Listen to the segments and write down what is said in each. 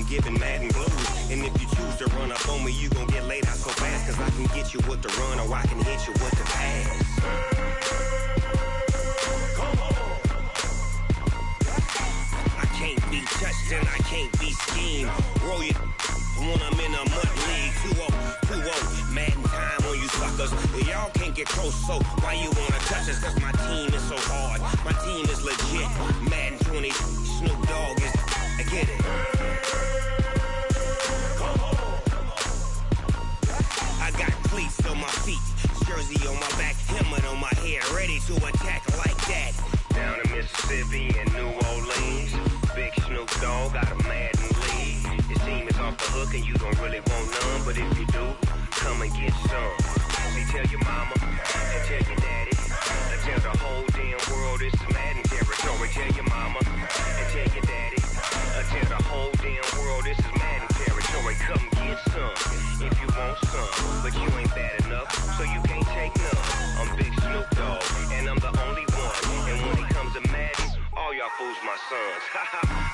giving mad and blues. And if you choose to run up on me, you gon' get laid out so fast. Cause I can get you with the run or I can hit you with the pass. I can't be touched and I can't be schemed. Roll you when I'm in a mud league. 2-0, 2-0, Madden time on you suckers. Y'all can't get close, so why you wanna touch us? Cause my team is so hard, my team is legit. Madden 20, Snoop Dogg is, I get it. I got cleats on my feet, jersey on my back, helmet on my head, ready to attack like that. Down in Mississippi and New Orleans, big Snoop Dogg got a Madden league. Your team is off the hook and you don't really want none, but if you do, come and get some. See, tell your mama and tell your daddy, and tell the whole damn world it's Madden territory. Tell your mama and tell your daddy, and tell the whole damn world this is Madden territory. Come get some if you want some, but you ain't bad enough, so you can't take none. I'm Big Snoop Dogg, and I'm the only one. And when it comes to Madden, all y'all fools my sons.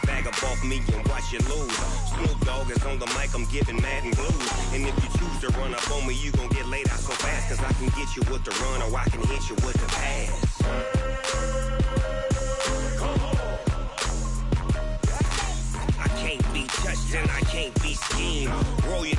Bag up off me and watch you lose. Snoop Dogg is on the mic, I'm giving Madden blues. And if you choose to run up on me, you gon' get laid out so fast. Cause I can get you with the run or I can hit you with the pass. I can't be touched and I can't be schemed. Roll you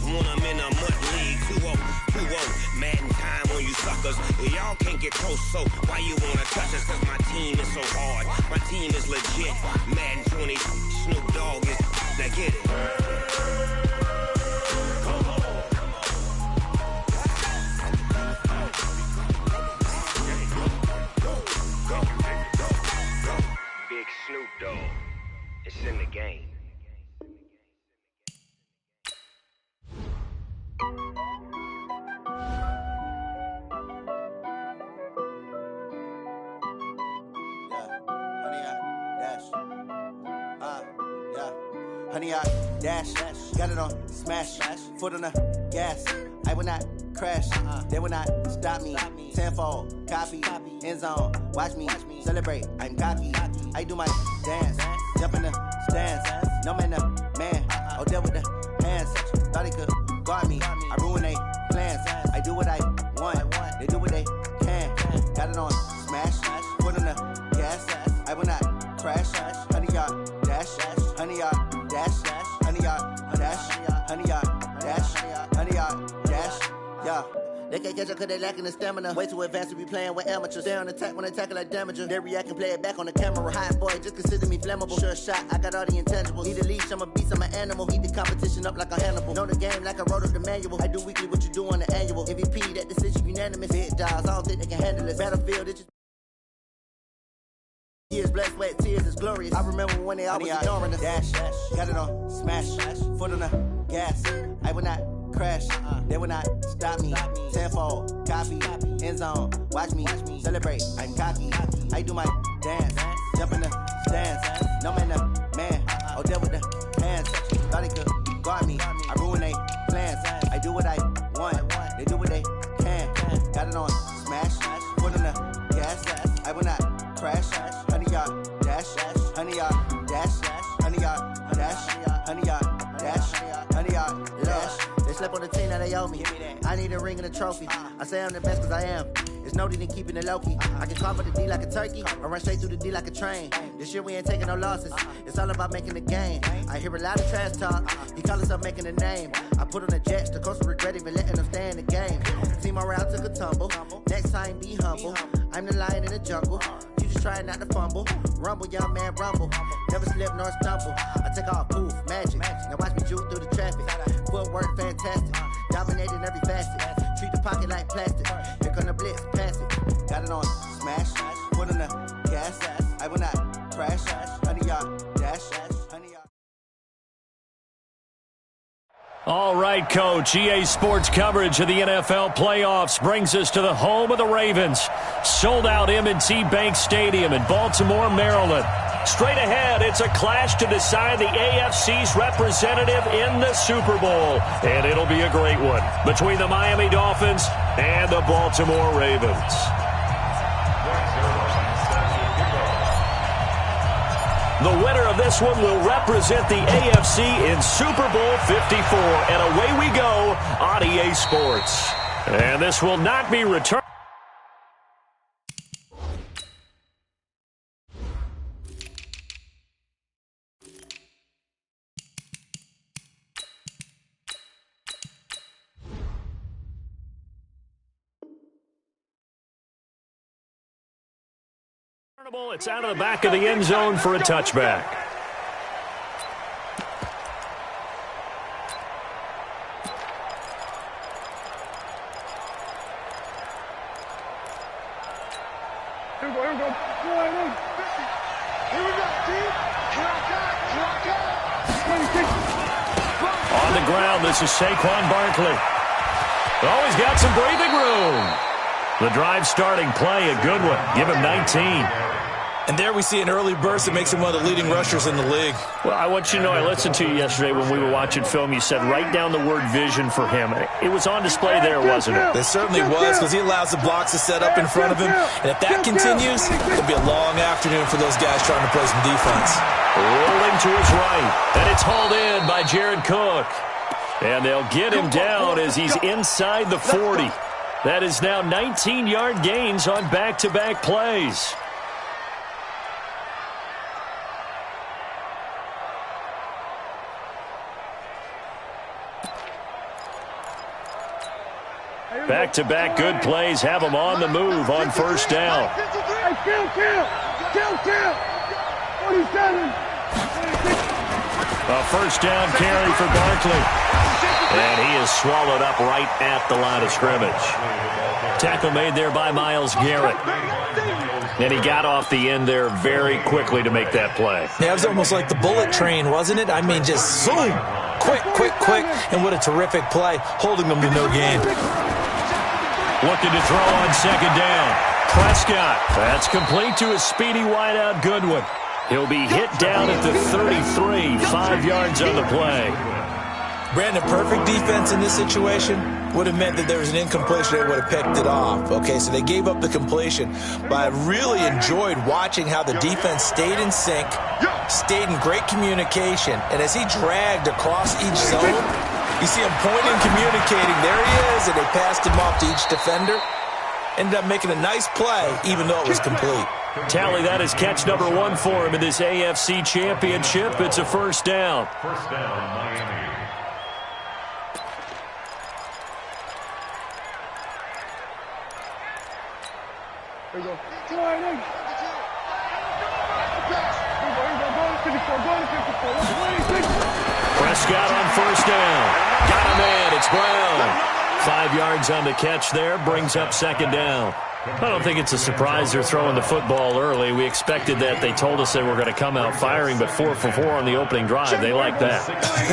when I'm in a mud league. 2-0, 2-0, Madden time on you suckers. Y'all can't get close, so why you wanna touch us? Cause my team is so hard, my team is legit. Madden 20, Snoop Dogg is, now get it. Big Snoop Dogg, it's in the game. Honey, I dash, got it on smash, foot on the gas. I will not crash, they will not stop me. Tenfold, copy, end zone, watch me celebrate. I'm cocky, I do my dance, jump in the stands. No man, the man, oh, there with the hands. Thought he could guard me, I ruin they plans. I do what I want, they do what they can. Got it on smash, foot on the gas. I will not crash, honey, y'all dash, honey, y'all dash, honey, y'all dash, honey, y'all dash, honey, y'all dash, yeah. They can't catch up cause they lacking the stamina. Way too advanced to be playing with amateurs. Stay on attack when they tackle like damager. They react and play it back on the camera. Hot boy, just consider me flammable. Sure shot, I got all the intangibles. Need a leash, I'm a beast, I'm an animal. Heat the competition up like a Hannibal. Know the game like I wrote up the manual. I do weekly what you do on the annual. MVP, that decision unanimous. Big dogs, I don't think they can handle it. Battlefield, it's just years, blood, sweat, tears, it's glorious. I remember when they always ignoring us. Dash, got it on smash, foot on the gas. I will not crash, they will not stop me. Tenfold, copy, end zone, watch me celebrate. I'm cocky, I do my dance, jump in the stands. No man, the man, oh, there with the hands. Thought he could guard me, I ruin they plans. I do what I want, they do what they can. Got it on smash, foot on the gas. I will not crash, honey, y'all dash, honey, y'all dash, honey, y'all dash, honey, y'all dash, honey, y'all dash. They slept on the team, now they owe me. I need a ring and a trophy. I say I'm the best cause I am. It's no need in keeping it low-key. I can cover the D like a turkey, or run straight through the D like a train. This year we ain't taking no losses. It's all about making the game. I hear a lot of trash talk. He call himself making a name. I put on the Jets, the coach will regret even letting them stay in the game. Team morale took a tumble. Next time be humble. I'm the lion in the jungle. You just trying not to fumble. Rumble, young man, rumble. Never slip nor stumble. I take off, poof, magic. Now watch me juke through the traffic. Footwork fantastic. Dominating every facet. Treat the pocket like plastic. Here come the blitz, pass it. Got it on smash. Foot on the gas. I will not crash. Honey, y'all dash. Honey, y'all. All right, Coach. EA Sports coverage of the NFL playoffs brings us to the home of the Ravens. Sold-out M&T Bank Stadium in Baltimore, Maryland. Straight ahead, it's a clash to decide the AFC's representative in the Super Bowl. And it'll be a great one between the Miami Dolphins and the Baltimore Ravens. The winner of this one will represent the AFC in Super Bowl 54. And away we go on EA Sports. And this will not be returned. It's out of the back of the end zone for a touchback. Here we go. On the ground, this is Saquon Barkley. Oh, he's got some breathing room. The drive starting play, a good one. Give him 19. And there we see an early burst that makes him one of the leading rushers in the league. Well, I want you to know, I listened to you yesterday when we were watching film. You said write down the word vision for him. It was on display there, wasn't it? It certainly was, because he allows the blocks to set up in front of him. And if that continues, it'll be a long afternoon for those guys trying to play some defense. Rolling to his right. And it's hauled in by Jared Cook. And they'll get him down as he's inside the 40. That is now 19-yard gains on back-to-back plays. Back-to-back good plays have him on the move on first down. A first down carry for Barkley. And he is swallowed up right at the line of scrimmage. Tackle made there by Myles Garrett. And he got off the end there very quickly to make that play. Yeah, it was almost like the bullet train, wasn't it? I mean, just zoom. Quick. And what a terrific play, holding them to no gain. Looking to throw on second down. Prescott. That's complete to his speedy wideout Goodwin. He'll be hit down at the 33, 5 yards on the play. Brandon, perfect defense in this situation would have meant that there was an incompletion. They would have picked it off. Okay, so they gave up the completion. But I really enjoyed watching how the defense stayed in sync, stayed in great communication. And as he dragged across each zone, you see him pointing, communicating. There he is, and they passed him off to each defender. Ended up making a nice play, even though it was complete. Tally, that is catch number 1 for him in this AFC Championship. It's a first down. First down, Miami. Here we go. Prescott on first down. Got him in. It's Brown. 5 yards on the catch there. Brings up second down. I don't think it's a surprise they're throwing the football early. We expected that. They told us they were going to come out firing, but 4 for 4 on the opening drive. They like that.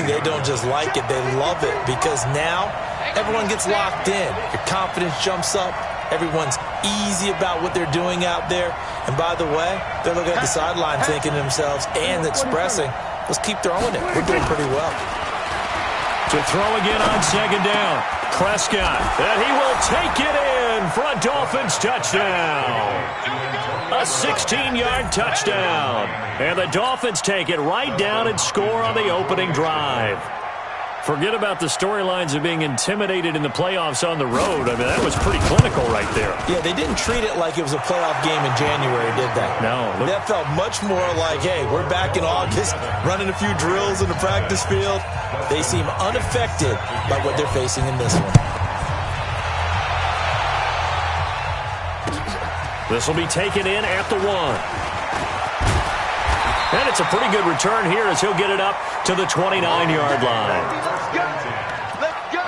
They don't just like it. They love it, because now everyone gets locked in. Your confidence jumps up. Everyone's easy about what they're doing out there. And by the way, they're looking at the sideline thinking to themselves and expressing, let's keep throwing it. We're doing pretty well. To throw again on second down. Prescott, and he will take it in for a Dolphins touchdown. A 16-yard touchdown. And the Dolphins take it right down and score on the opening drive. Forget about the storylines of being intimidated in the playoffs on the road. I mean, that was pretty clinical right there. Yeah, they didn't treat it like it was a playoff game in January, did they? No. That felt much more like, hey, we're back in August, running a few drills in the practice field. They seem unaffected by what they're facing in this one. This will be taken in at the 1. And it's a pretty good return here as he'll get it up to the 29-yard line. Let's go.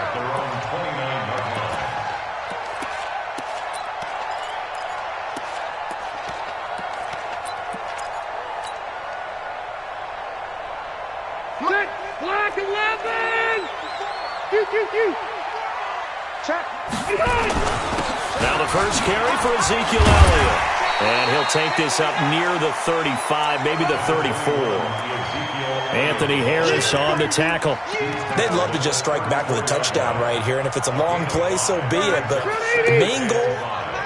Black 11. Check. Now the first carry for Ezekiel Elliott. And he'll take this up near the 35, maybe the 34. Anthony Harris on the tackle. They'd love to just strike back with a touchdown right here, and if it's a long play, so be it. But the main goal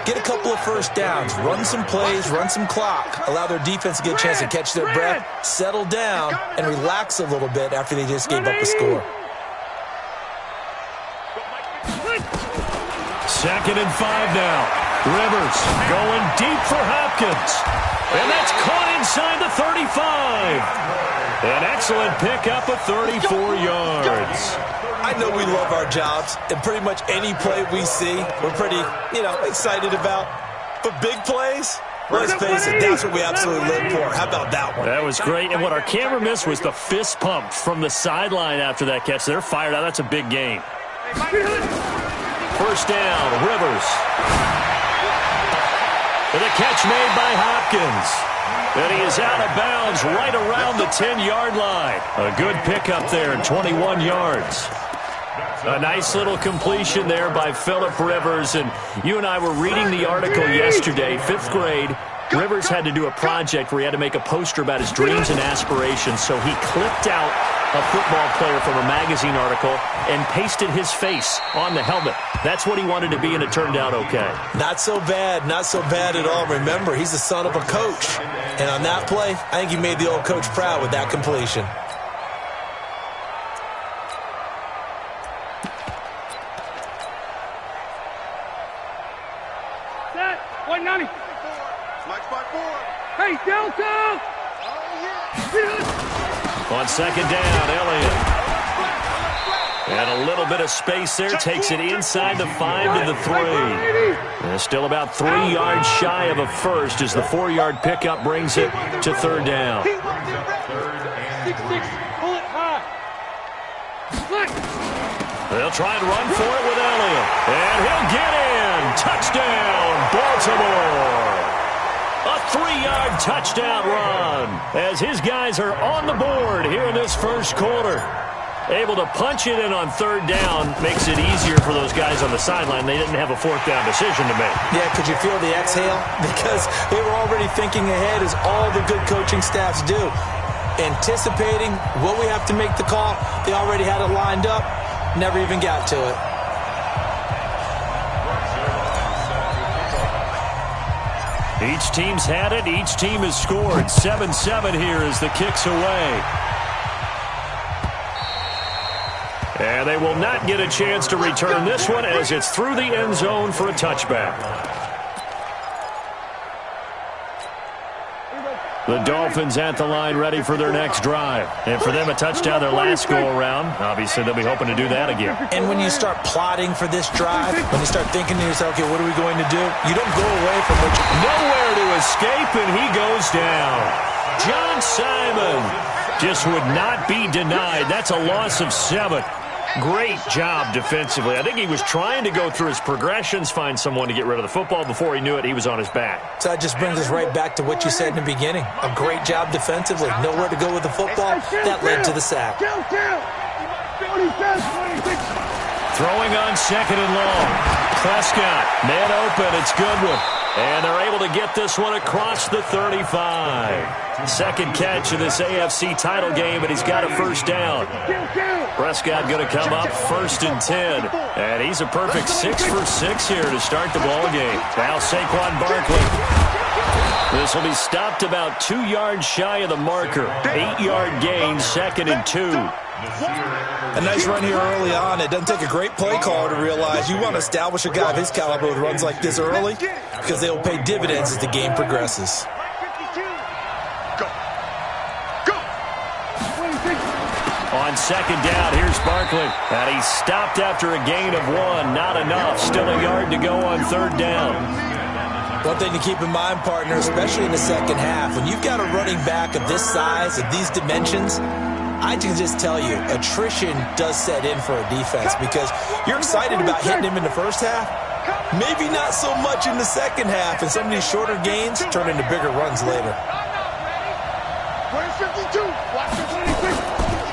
get a couple of first downs, run some plays, run some clock, allow their defense to get a chance to catch their breath, settle down, and relax a little bit after they just gave up a score. 2nd and 5 now. Rivers going deep for Hopkins. And that's caught inside the 35. An excellent pickup of 34 yards. I know we love our jobs, and pretty much any play we see, we're pretty, excited about. But big plays, let's face it, that's what we absolutely live for. How about that one? That was great. And what our camera missed was the fist pump from the sideline after that catch. They're fired out. That's a big game. First down, Rivers. And a catch made by Hopkins. And he is out of bounds right around the 10-yard line. A good pickup there, 21 yards. A nice little completion there by Phillip Rivers. And you and I were reading the article yesterday, 5th grade. Rivers had to do a project where he had to make a poster about his dreams and aspirations. So he clipped out a football player from a magazine article and pasted his face on the helmet. That's what he wanted to be, and it turned out okay. Not so bad at all. Remember, he's the son of a coach. And on that play, I think he made the old coach proud with that completion. Set. 190. Hey, Delta! On 2nd down, Elliott. And a little bit of space there. Takes it inside the 5 to the 3. And still about 3 yards shy of a first as the 4-yard pickup brings it to 3rd down. 6-6. Pull it high. They'll try and run for it with Elliott. And he'll get in. Touchdown, Baltimore. A 3-yard touchdown run as his guys are on the board here in this first quarter. Able to punch it in on 3rd down makes it easier for those guys on the sideline. They didn't have a 4th down decision to make. Yeah, could you feel the exhale? Because they were already thinking ahead, as all the good coaching staffs do. Anticipating what we have to make the call. They already had it lined up. Never even got to it. Each team's had it. Each team has scored. 7-7 here as the kick's away. And they will not get a chance to return this one as it's through the end zone for a touchback. The Dolphins at the line ready for their next drive. And for them, a touchdown their last go-around. Obviously, they'll be hoping to do that again. And when you start plotting for this drive, when you start thinking to yourself, okay, what are we going to do? You don't go away from what you... Nowhere to escape, and he goes down. John Simon just would not be denied. That's a loss of 7. Great job defensively. I think he was trying to go through his progressions, find someone to get rid of the football. Before he knew it, he was on his back. So that just brings us right back to what you said in the beginning. A great job defensively. Nowhere to go with the football. That led to the sack. Throwing on 2nd and long. Prescott, man open. It's Goodwin. And they're able to get this one across the 35. Second catch of this AFC title game, and he's got a first down. Prescott going to come up 1st and 10. And he's a perfect 6 for 6 here to start the ball game. Now Saquon Barkley. This will be stopped about 2 yards shy of the marker. 8-yard gain, 2nd and 2. A nice run here early on. It doesn't take a great play caller to realize you want to establish a guy of his caliber with runs like this early because they will pay dividends as the game progresses. On 2nd down, here's Barkley. And he's stopped after a gain of 1. Not enough. Still a yard to go on 3rd down. One thing to keep in mind, partner, especially in the second half, when you've got a running back of this size, of these dimensions, I can just tell you, attrition does set in for a defense because you're excited about hitting him in the first half. Maybe not so much in the second half, and some of these shorter gains turn into bigger runs later.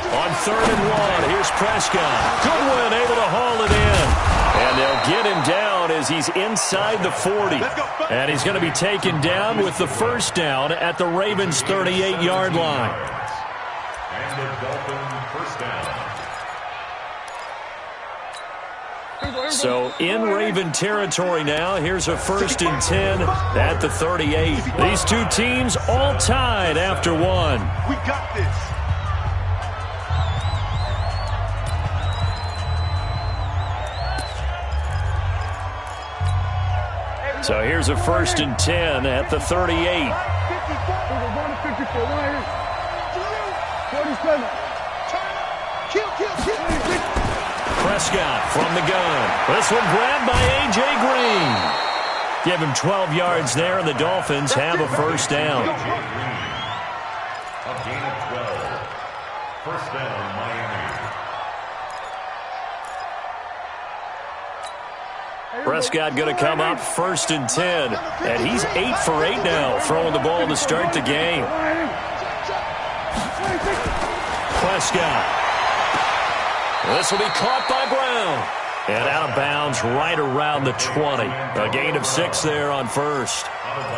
On 3rd and 1, here's Prescott. Goodwin able to haul it in. And they'll get him down as he's inside the 40. And he's going to be taken down with the first down at the Ravens' 38-yard line. So in Raven territory now. Here's a 1st and 10 at the 38. These two teams all tied after one. We got this. So here's a 1st and 10 at the 38. Prescott from the gun. This one grabbed by A.J. Green. Give him 12 yards there, and the Dolphins have a first down. A gain of 12. First down, Miami. Prescott going to come up 1st and 10. And he's 8 for 8 now, throwing the ball to start the game. Prescott. This will be caught by Brown. And out of bounds right around the 20. A gain of 6 there on first.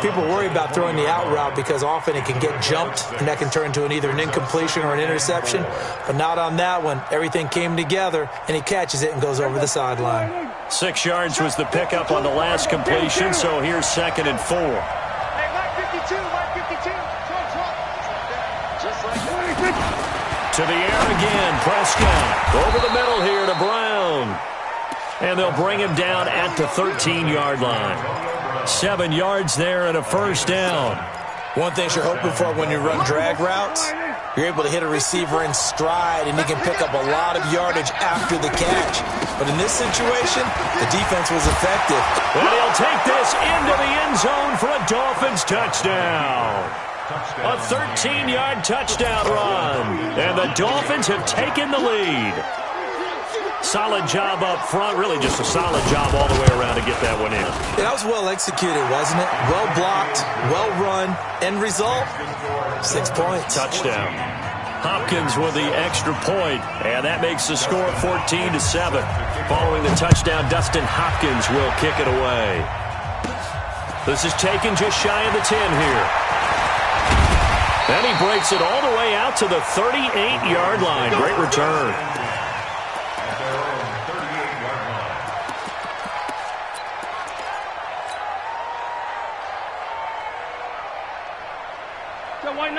People worry about throwing the out route because often it can get jumped, and that can turn into either an incompletion or an interception. But not on that one. Everything came together, and he catches it and goes over the sideline. 6 yards was the pickup on the last completion, so here's 2nd and 4. Hey, Mike 52, Mike 52. Just like that. To the air again, Prescott. Over the middle here to Brown. And they'll bring him down at the 13-yard line. 7 yards there and a first down. One thing you're hoping for when you run drag routes, you're able to hit a receiver in stride, and he can pick up a lot of yardage after the catch. But in this situation, the defense was effective. And he'll take this into the end zone for a Dolphins touchdown. A 13-yard touchdown run. And the Dolphins have taken the lead. Solid job up front. Really just a solid job all the way around to get that one in. Yeah, that was well executed, wasn't it? Well blocked, well run. End result, 6 points. Touchdown. Hopkins with the extra point, and that makes the score 14-7. Following the touchdown, Dustin Hopkins will kick it away. This is taken just shy of the 10 here. And he breaks it all the way out to the 38-yard line. Great return.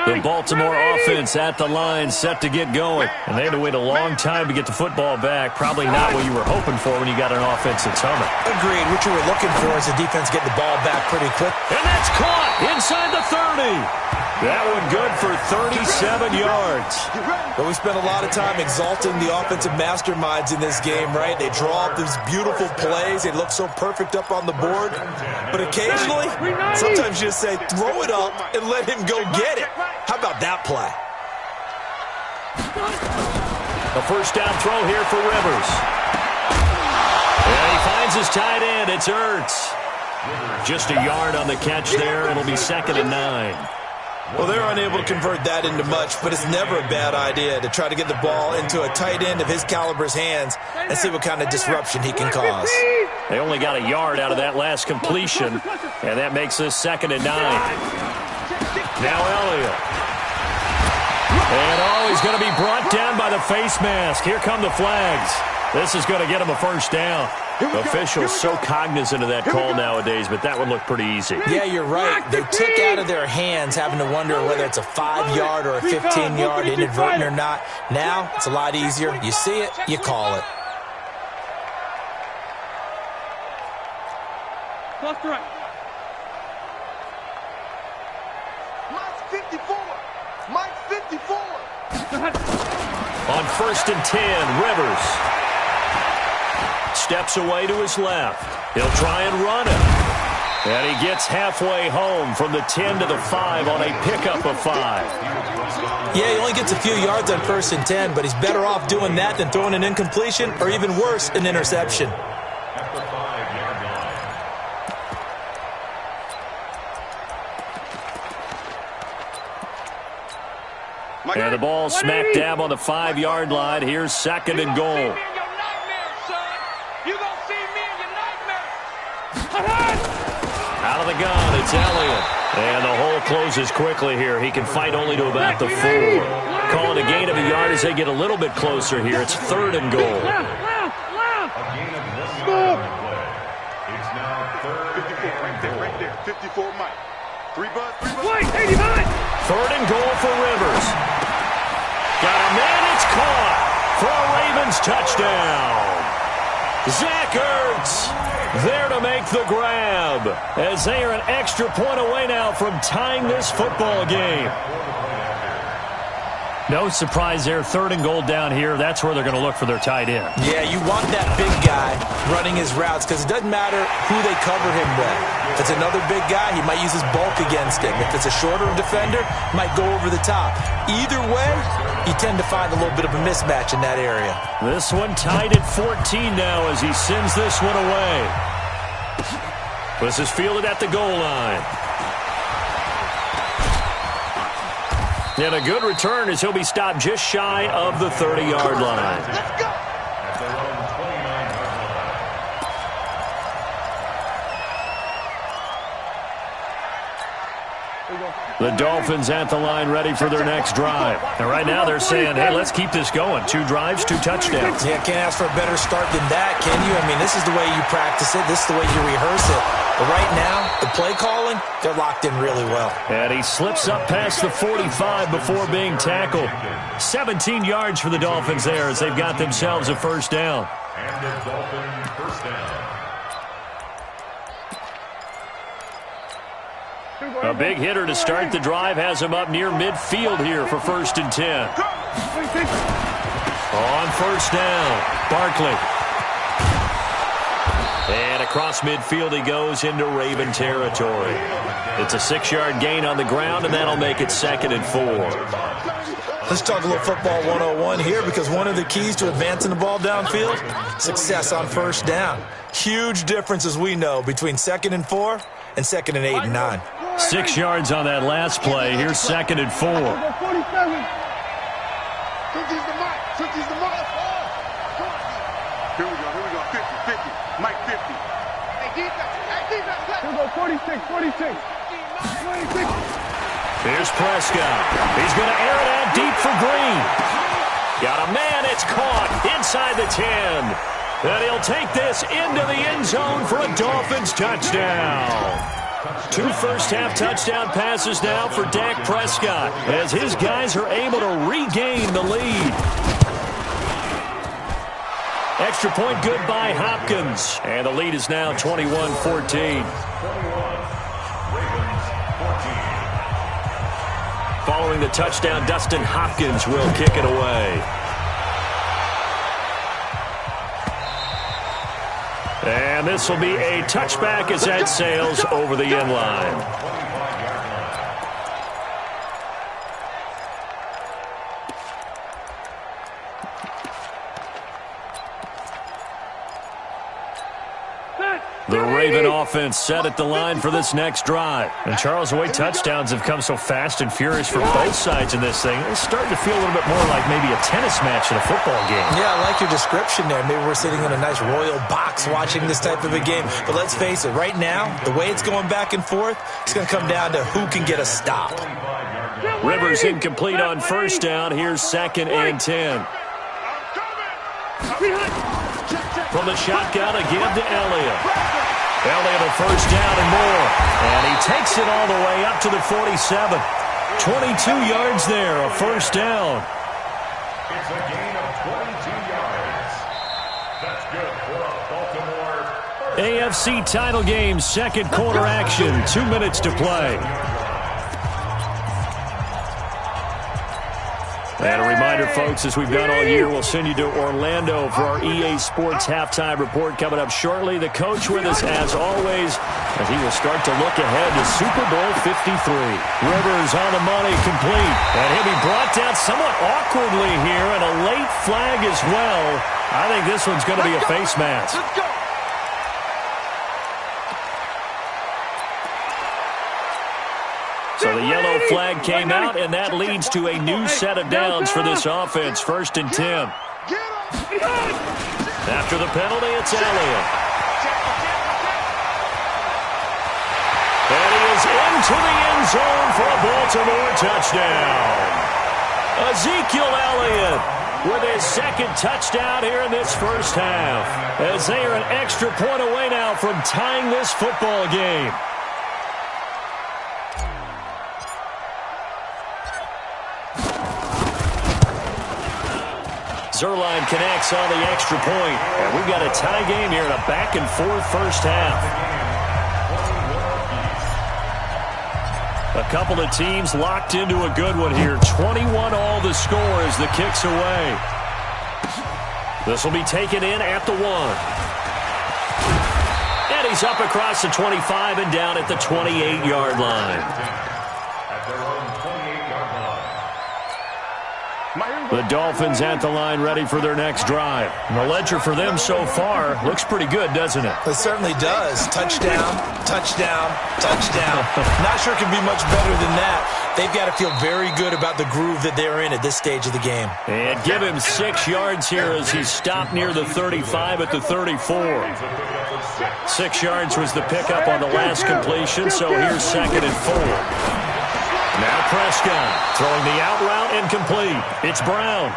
The Baltimore offense at the line, set to get going. And they had to wait a long time to get the football back. Probably not what you were hoping for when you got an offense that's humming. Agreed. What you were looking for is the defense getting the ball back pretty quick. And that's caught inside the 30. That one good for 37 yards. But we spent a lot of time exalting the offensive masterminds in this game, right? They draw up these beautiful plays. They look so perfect up on the board. But occasionally, sometimes you just say, throw it up and let him go get it. How about that play? A first down throw here for Rivers. And he finds his tight end. It's Ertz. Just a yard on the catch there. It'll be 2nd and 9. Well, they're unable to convert that into much, but it's never a bad idea to try to get the ball into a tight end of his caliber's hands and see what kind of disruption he can cause. They only got a yard out of that last completion, and that makes this 2nd and 9. Now Elliott. And, he's going to be brought down by the face mask. Here come the flags. This is going to get him a first down. Officials so cognizant of that call nowadays, but that would look pretty easy. Yeah, you're right. They took out of their hands having to wonder whether it's a 5-yard or a 15-yard inadvertent or not. Now, it's a lot easier. You see it, you call it. Left, right. Mike's 54. Mike's 54. On 1st and 10, Rivers steps away to his left. He'll try and run it. And he gets halfway home from the 10 to the 5 on a pickup of 5. Yeah, he only gets a few yards on 1st and 10, but he's better off doing that than throwing an incompletion or even worse, an interception. And the ball smack dab on the 5-yard line. Here's 2nd and goal. Out of the gun, it's Elliott. And the hole closes quickly here. He can fight only to about the 4. Call it a gain of a yard as they get a little bit closer here. It's 3rd and goal. now third 54, right there. 54, Mike. 3 buzz. Wait, 89. Third and goal for Rivers. Got a man, it's caught for a Ravens touchdown. Zach Ertz there to make the grab as they are an extra point away now from tying this football game. No surprise there. Third and goal down here. That's where they're going to look for their tight end. Yeah, you want that big guy running his routes because it doesn't matter who they cover him with. If it's another big guy, he might use his bulk against him. If it's a shorter defender, he might go over the top. Either way, you tend to find a little bit of a mismatch in that area. This one tied at 14 now as he sends this one away. This is fielded at the goal line. And a good return as he'll be stopped just shy of the 30-yard line. Let's go. At their own 29-yard line. The Dolphins at the line ready for their next drive. And right now they're saying, hey, let's keep this going. 2 drives, 2 touchdowns. Yeah, can't ask for a better start than that, can you? I mean, this is the way you practice it. This is the way you rehearse it. But right now, the play calling, they're locked in really well. And he slips up past the 45 before being tackled. 17 yards for the Dolphins there as they've got themselves a first down. And the Dolphins first down. A big hitter to start the drive has him up near midfield here for 1st and 10. On first down, Barkley. And across midfield he goes into Raven territory. It's a 6-yard gain on the ground, and that'll make it 2nd and 4. Let's talk a little football 101 here because one of the keys to advancing the ball downfield, success on first down. Huge difference, as we know, between 2nd and 4 and 2nd and 8 and 9. 6 yards on that last play. Here's 2nd and 4. 47. Switches the mic. Switches the mic. Here we go. 50. Mike 50. Hey, defense. Here we go, 46. 26. Here's Prescott. He's going to air it out deep for Green. Got a man. It's caught inside the 10. And he'll take this into the end zone for a Dolphins touchdown. 2 first-half touchdown passes now for Dak Prescott as his guys are able to regain the lead. Extra point good by Hopkins. And the lead is now 21-14. Following the touchdown, Dustin Hopkins will kick it away. And this will be a touchback as that sails over the end line. The Raven offense set at the line for this next drive. And Charles, the way touchdowns have come so fast and furious for both sides in this thing, it's starting to feel a little bit more like maybe a tennis match in a football game. Yeah, I like your description there. Maybe we're sitting in a nice royal box watching this type of a game. But let's face it, right now, the way it's going back and forth, it's going to come down to who can get a stop. Rivers incomplete on first down. Here's 2nd and 10. From the shotgun again to Elliott. Elliott a first down and more. And he takes it all the way up to the 47. 22 yards there, a first down. It's a gain of 22 yards. That's good for a Baltimore. AFC title game, 2nd quarter action. 2 minutes to play. And a reminder, folks, as we've done all year, we'll send you to Orlando for our EA Sports halftime report coming up shortly. The coach with us, as always, as he will start to look ahead to Super Bowl 53. Rivers on the money, complete. And he'll be brought down somewhat awkwardly here, and a late flag as well. I think this one's going to be a face mask. Let's go. So the yellow flag came out, and that leads to a new set of downs for this offense. 1st and 10. After the penalty, it's Elliott. And he is into the end zone for a Baltimore touchdown. Ezekiel Elliott with his second touchdown here in this first half, as they are an extra point away now from tying this football game. Zerline connects on the extra point, and we've got a tie game here in a back-and-forth first half. A couple of teams locked into a good one here. 21 all the score as the kick's away. This will be taken in at the 1. And he's up across the 25 and down at the 28-yard line. The Dolphins at the line ready for their next drive. And the ledger for them so far looks pretty good, doesn't it? It certainly does. Touchdown, touchdown, touchdown. Not sure it can be much better than that. They've got to feel very good about the groove that they're in at this stage of the game. And give him 6 yards here as he stopped near the 35 at the 34. 6 yards was the pickup on the last completion, so here's 2nd and 4. Now Prescott throwing the out route incomplete. It's Brown.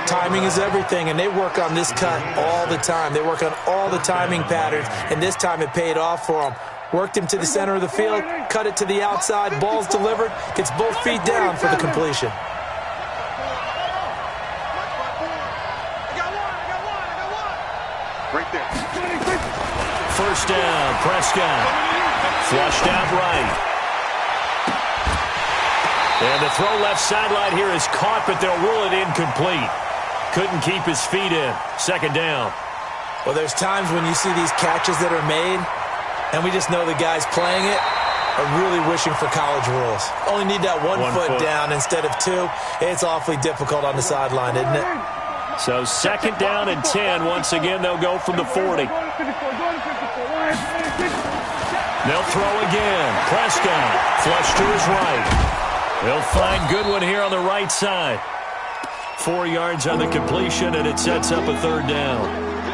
Timing is everything, and they work on this cut all the time. They work on all the timing patterns, and this time it paid off for them. Worked him to the center of the field, cut it to the outside, ball's delivered, gets both feet down for the completion. Right there. First down, Prescott. Flushed out right. And the throw left sideline here is caught, but they'll rule it incomplete. Couldn't keep his feet in. 2nd down. Well, there's times when you see these catches that are made, and we just know the guys playing it are really wishing for college rules. Only need that one foot down instead of 2. It's awfully difficult on the sideline, isn't it? So 2nd down and 10. Once again, they'll go from the 40. They'll throw again. Prescott flush to his right. They'll find Goodwin here on the right side. 4 yards on the completion, and it sets up a 3rd down.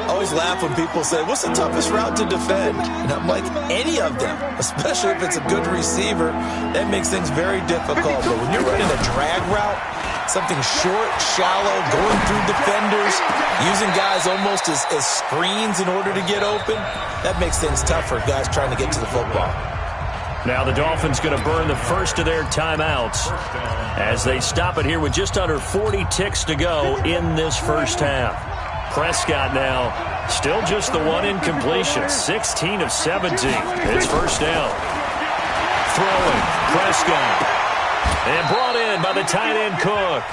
I always laugh when people say, what's the toughest route to defend? And I'm like, any of them, especially if it's a good receiver. That makes things very difficult. But when you're running a drag route, something short, shallow, going through defenders, using guys almost as screens in order to get open, that makes things tough for guys trying to get to the football. Now the Dolphins going to burn the first of their timeouts as they stop it here with just under 40 ticks to go in this first half. Prescott now still just the one incompletion, 16 of 17. It's first down. Throwing, Prescott. And brought in by the tight end Cook.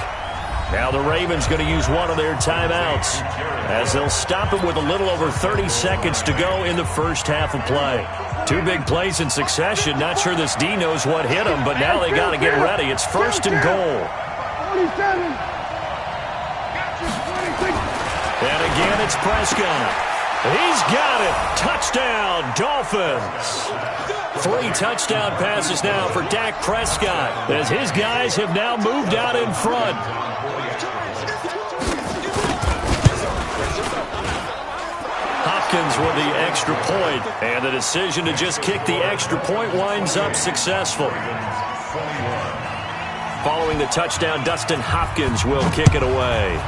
Now the Ravens going to use one of their timeouts as they'll stop it with a little over 30 seconds to go in the first half of play. 2 big plays in succession. Not sure this D knows what hit them, but now they got to get ready. It's 1st and goal. And again, it's Prescott. He's got it. Touchdown, Dolphins. 3 touchdown passes now for Dak Prescott as his guys have now moved out in front. Hopkins with the extra point, and the decision to just kick the extra point winds up successful. Following the touchdown, Dustin Hopkins will kick it away.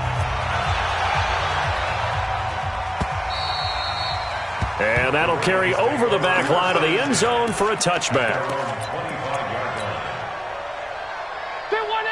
And that'll carry over the back line of the end zone for a touchback.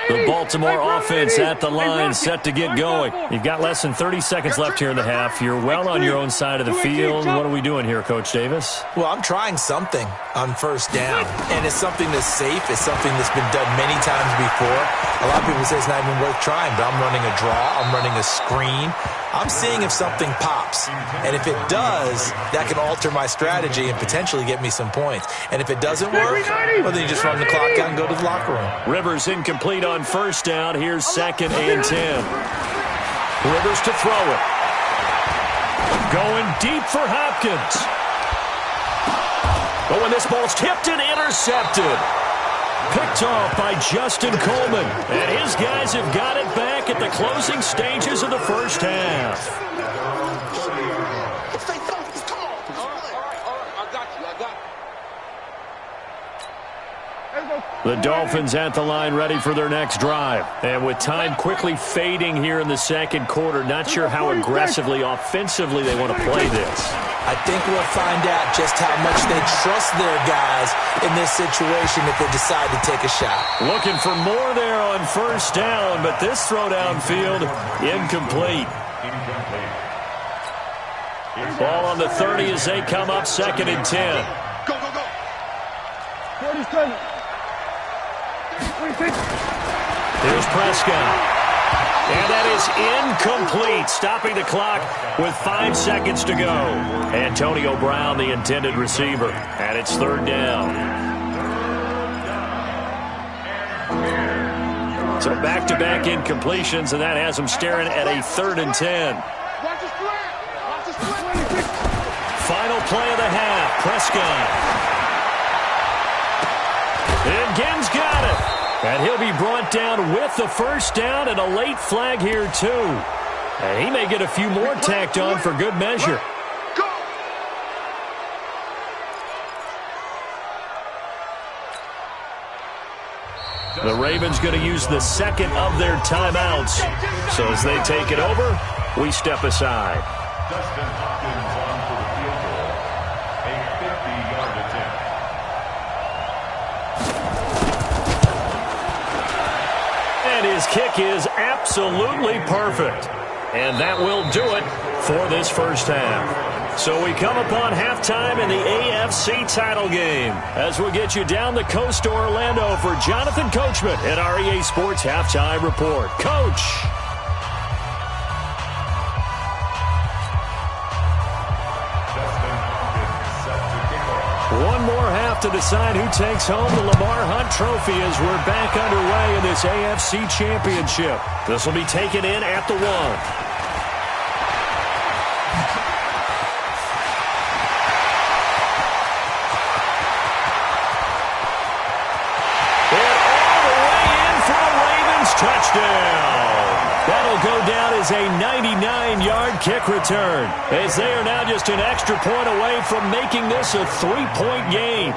The Baltimore offense at the line, set to get going. You've got less than 30 seconds left here in the half. You're well on your own side of the field. What are we doing here, Coach Davis? Well, I'm trying something on first down, and it's something that's safe. It's something that's been done many times before. A lot of people say it's not even worth trying, but I'm running a draw. I'm running a screen. I'm seeing if something pops, and if it does, that can alter my strategy and potentially get me some points. And if it doesn't work, well, then you just run the clock out and go to the locker room. Rivers incomplete on first down. Here's 2nd and 10. Rivers to throw it. Going deep for Hopkins. But when this ball's tipped and intercepted. Picked off by Justin Coleman. And his guys have got it back at the closing stages of the first half. The Dolphins at the line ready for their next drive. And with time quickly fading here in the second quarter, not sure how aggressively, offensively they want to play this. I think we'll find out just how much they trust their guys in this situation if they decide to take a shot. Looking for more there on first down, but this throw downfield, incomplete. Ball on the 30 as they come up, 2nd and 10. Go, go, go. 47. Here's Prescott. And that is incomplete, stopping the clock with 5 seconds to go. Antonio Brown, the intended receiver, and it's 3rd down. So back-to-back incompletions, and that has them staring at a 3rd and 10. Watch the split. Watch the split. Final play of the half, Prescott. And Gibbs got it. And he'll be brought down with the first down and a late flag here, too. And he may get a few more tacked on for good measure. The Ravens going to use the second of their timeouts. So as they take it over, we step aside. Dustin Hopkins on for the field goal. A 50-yard attempt. And his kick is absolutely perfect. And that will do it for this first half. So we come upon halftime in the AFC title game as we get you down the coast to Orlando for Jonathan Coachman at our EA Sports Halftime Report. Coach. One more half to decide who takes home the Lamar Hunt Trophy as we're back underway in this AFC Championship. This will be taken in at the 1. Touchdown. That'll go down as a 99-yard kick return, as they are now just an extra point away from making this a 3-point game.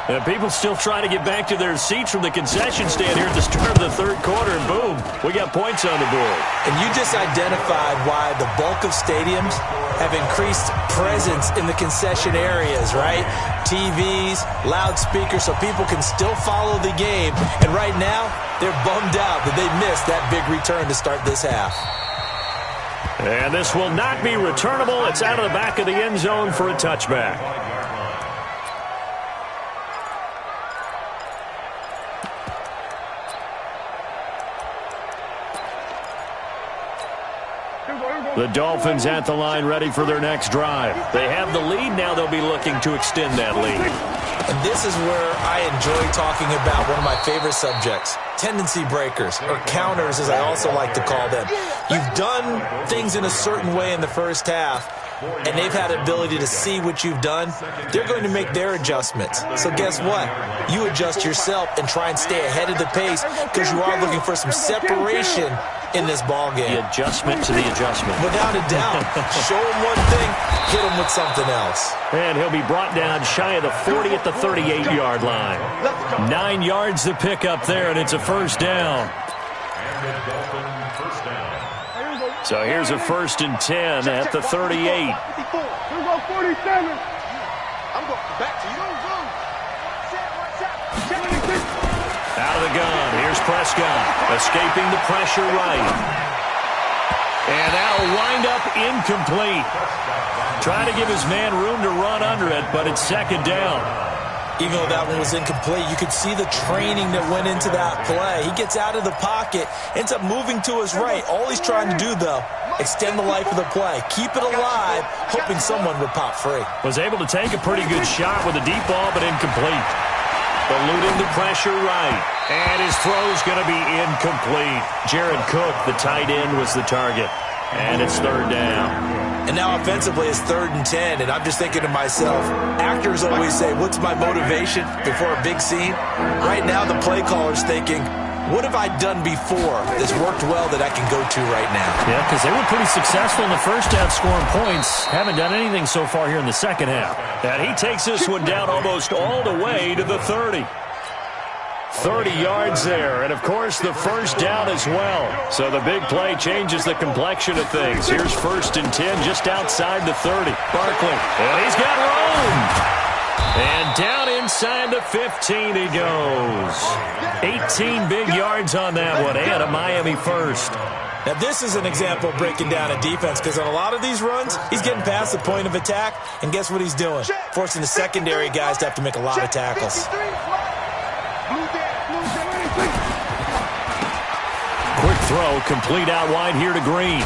And people still trying to get back to their seats from the concession stand here at the start of the third quarter, and boom, we got points on the board. And you just identified why the bulk of stadiums have increased presence in the concession areas, right? TVs, loudspeakers, so people can still follow the game. And right now, they're bummed out that they missed that big return to start this half. And this will not be returnable. It's out of the back of the end zone for a touchback. The Dolphins at the line ready for their next drive. They have the lead. Now they'll be looking to extend that lead. And this is where I enjoy talking about one of my favorite subjects, tendency breakers, or counters as I also like to call them. You've done things in a certain way in the first half, and they've had the ability to see what you've done. They're going to make their adjustments. So guess what? You adjust yourself and try and stay ahead of the pace because you are looking for some separation in this ball game. The adjustment to the adjustment. Without a doubt. Show him one thing, hit him with something else. And he'll be brought down shy of the 40 at the 38-yard line. 9 yards to pick up there, and it's a first down. So here's a 1st and 10 at the 38. Here we go, 47. I'm going back to you. Out of the gun, here's Prescott, escaping the pressure right. And that'll wind up incomplete. Trying to give his man room to run under it, but it's 2nd down. Even though that one was incomplete, you could see the training that went into that play. He gets out of the pocket, ends up moving to his right. All he's trying to do, though, extend the life of the play. Keep it alive, hoping someone would pop free. Was able to take a pretty good shot with a deep ball, but incomplete. Eluding the pressure right. And his throw's going to be incomplete. Jared Cook, the tight end, was the target. And it's 3rd down. And now offensively it's 3rd and 10, and I'm just thinking to myself, actors always say, what's my motivation before a big scene? Right now the play caller's thinking, what have I done before that's worked well that I can go to right now? Yeah, because they were pretty successful in the first half scoring points. Haven't done anything so far here in the second half. And he takes this one down almost all the way to the 30. 30 yards there, and of course the first down as well. So the big play changes the complexion of things. Here's 1st and 10 just outside the 30. Barkley, and he's got room. And down inside the 15 he goes. 18 big yards on that one, and a Miami first. Now this is an example of breaking down a defense, because on a lot of these runs, he's getting past the point of attack, and guess what he's doing? Forcing the secondary guys to have to make a lot of tackles. Quick throw, complete out wide here to Green.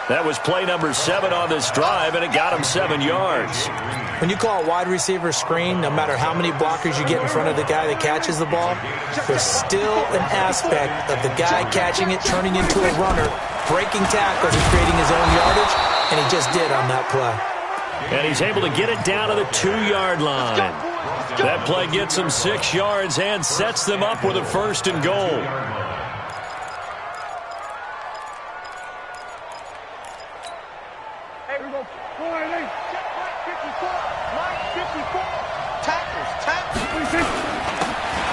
That was play number 7 on this drive, and it got him 7 yards. When you call a wide receiver screen, no matter how many blockers you get in front of the guy that catches the ball, there's still an aspect of the guy catching it, turning into a runner, breaking tackles and creating his own yardage, and he just did on that play. And he's able to get it down to the 2-yard line. That play gets him 6 yards and sets them up with a 1st and goal.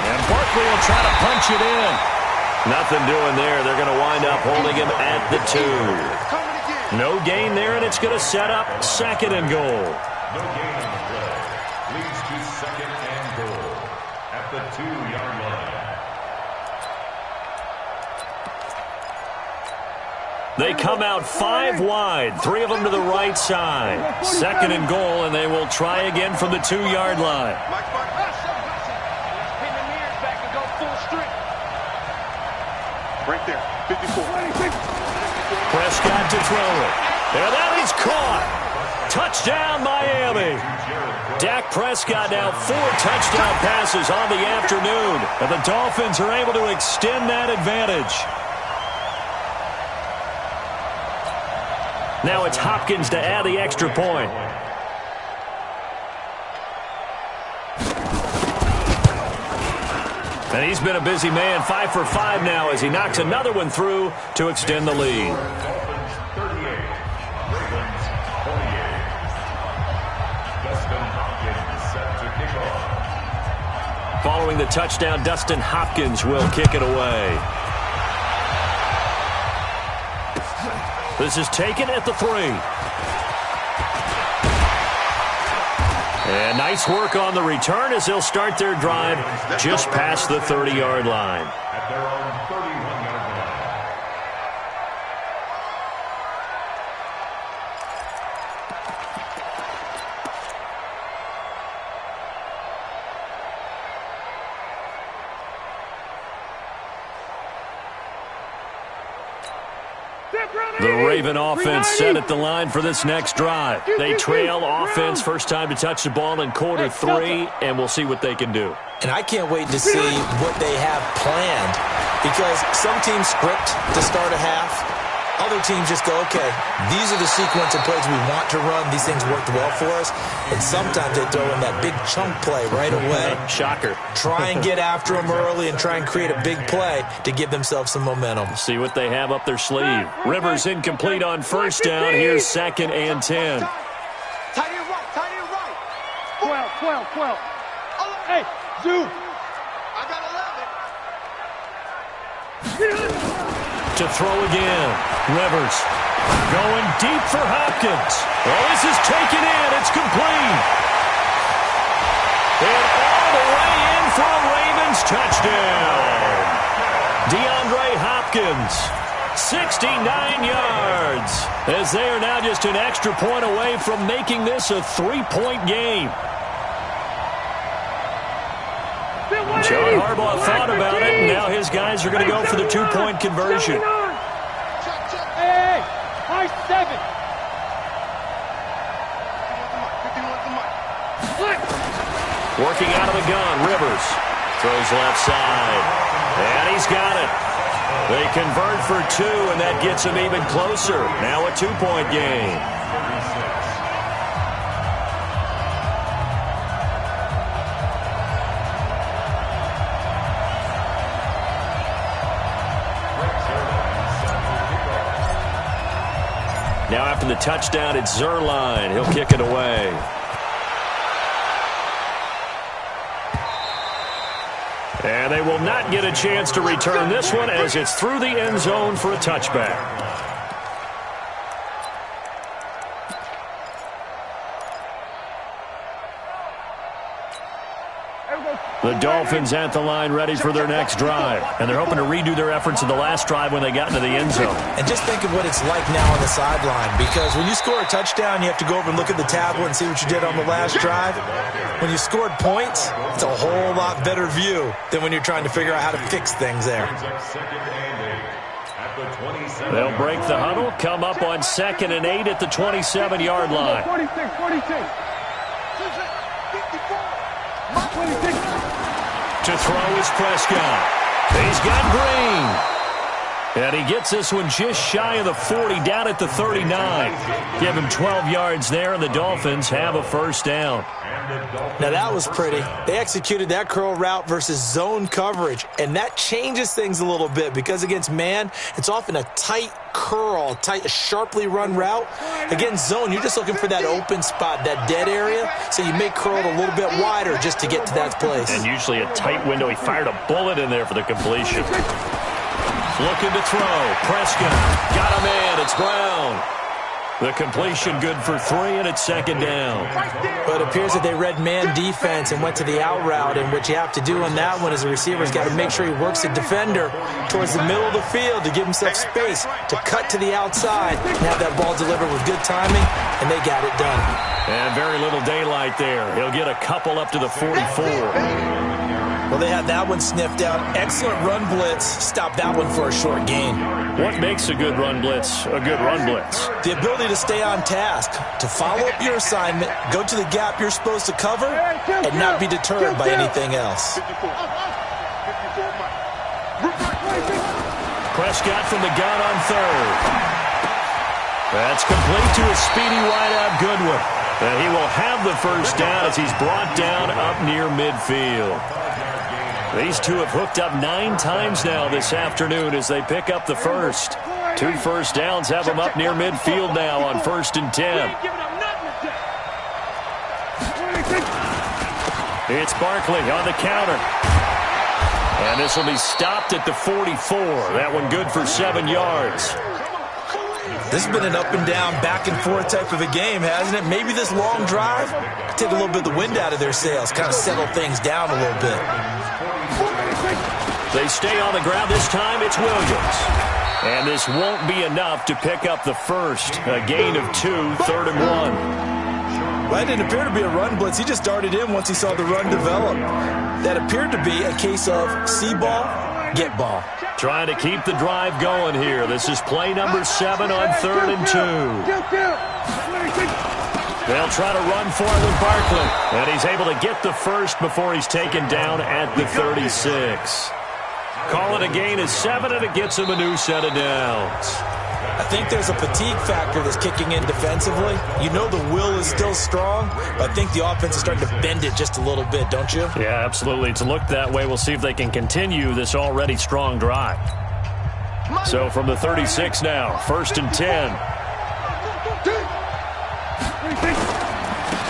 And Barkley will try to punch it in. Nothing doing there. They're going to wind up holding him at the 2. No gain there, and it's going to set up 2nd and goal. No gain on the play. Leads to 2nd and goal at the 2-yard line. They come out 5 wide, 3 of them to the right side. 2nd and goal, and they will try again from the 2-yard line. Right there, 54. Prescott to throw it. And that is caught. Touchdown, Miami. Dak Prescott now 4 touchdown passes on the afternoon. And the Dolphins are able to extend that advantage. Now it's Hopkins to add the extra point. And he's been a busy man, 5 for 5 now as he knocks another one through to extend the lead. Dolphins 38, Ravens 48. Dustin Hopkins set to kick off. Following the touchdown, Dustin Hopkins will kick it away. This is taken at the 3. And nice work on the return as they'll start their drive just past the 30-yard line. At their own 31-yard line. The Raven offense set at the line for this next drive. They trail offense first time to touch the ball in quarter 3, and we'll see what they can do. And I can't wait to see what they have planned, because some teams script to start a half. Other teams just go, okay, these are the sequence of plays we want to run. These things worked well for us. And sometimes they throw in that big chunk play right away. Shocker. Try and get after them early and try and create a big play to give themselves some momentum. See what they have up their sleeve. Rivers incomplete on first down. Here's 2nd and 10. Tight end right. 12. Hey, Zoo. I got 11. To throw again. Rivers going deep for Hopkins. Oh, this is taken in. It's complete. And all the way in for a Ravens touchdown. DeAndre Hopkins, 69 yards, as they are now just an extra point away from making this a 3-point game. John Harbaugh thought about it, and now his guys are going to go for the 2-point conversion. Hey, high 7. Working out of the gun, Rivers throws left side, and he's got it. They convert for 2, and that gets them even closer. Now a 2-point game. Now after the touchdown, it's Zerline. He'll kick it away. And they will not get a chance to return this one as it's through the end zone for a touchback. The Dolphins at the line ready for their next drive. And they're hoping to redo their efforts in the last drive when they got into the end zone. And just think of what it's like now on the sideline. Because when you score a touchdown, you have to go over and look at the tablet and see what you did on the last drive. When you scored points, it's a whole lot better view than when you're trying to figure out how to fix things there. They'll break the huddle, come up on 2nd and 8 at the 27-yard line. 46, 46. To throw is Prescott. He's got Green. And he gets this one just shy of the 40, down at the 39. Give him 12 yards there, and the Dolphins have a first down. Now that was pretty. They executed that curl route versus zone coverage, and that changes things a little bit because against man, it's often a tight curl, tight, sharply run route. Against zone, you're just looking for that open spot, that dead area, so you may curl it a little bit wider just to get to that place. And usually a tight window. He fired a bullet in there for the completion. Looking to throw. Prescott got a man. It's Brown. The completion good for 3, and it's 2nd down. But it appears that they read man defense and went to the out route, and what you have to do on that one is the receiver's got to make sure he works the defender towards the middle of the field to give himself space to cut to the outside and have that ball delivered with good timing, and they got it done. And very little daylight there. He'll get a couple up to the 44. Well, they had that one sniffed out. Excellent run blitz. Stop that one for a short gain. What makes a good run blitz a good run blitz? The ability to stay on task, to follow up your assignment, go to the gap you're supposed to cover, and not be deterred by anything else. Prescott from the gun on 3rd. That's complete to a speedy wideout Goodwin. And he will have the first down as he's brought down up near midfield. These two have hooked up 9 times now this afternoon as they pick up the first. 2 first downs have them up near midfield now on 1st and 10. It's Barkley on the counter. And this will be stopped at the 44. That one good for 7 yards. This has been an up-and-down, back-and-forth type of a game, hasn't it? Maybe this long drive take a little bit of the wind out of their sails, kind of settle things down a little bit. They stay on the ground. This time it's Williams. And this won't be enough to pick up the first. A gain of 2, 3rd and 1. Well, it didn't appear to be a run blitz. He just darted in once he saw the run develop. That appeared to be a case of see ball, get ball. Trying to keep the drive going here. This is play number 7 on 3rd and 2. They'll try to run for it with Barkley. And he's able to get the first before he's taken down at the 36. Call it a gain of 7, and it gets him a new set of downs. I think there's a fatigue factor that's kicking in defensively. You know the will is still strong, but I think the offense is starting to bend it just a little bit, don't you? Yeah, absolutely. It's looked that way. We'll see if they can continue this already strong drive. So from the 36 now, 1st and 10.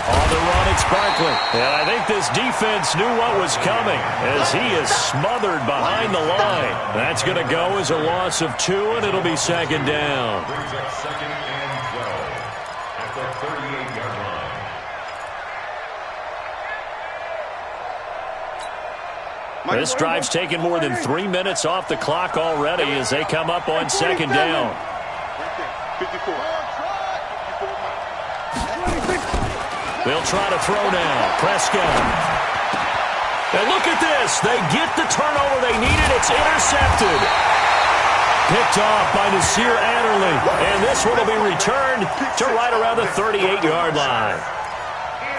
On the run, it's Barkley. And I think this defense knew what was coming as he is smothered behind the line. That's going to go as a loss of 2, and it'll be 2nd down. Brings up 2nd and 12 at the 38-yard line. This drive's taken more than 3 minutes off the clock already as they come up on 2nd down. 54. They'll try to throw now. Prescott. And look at this. They get the turnover they needed. It's intercepted. Picked off by Nasir Adderley. And this one will be returned to right around the 38-yard line.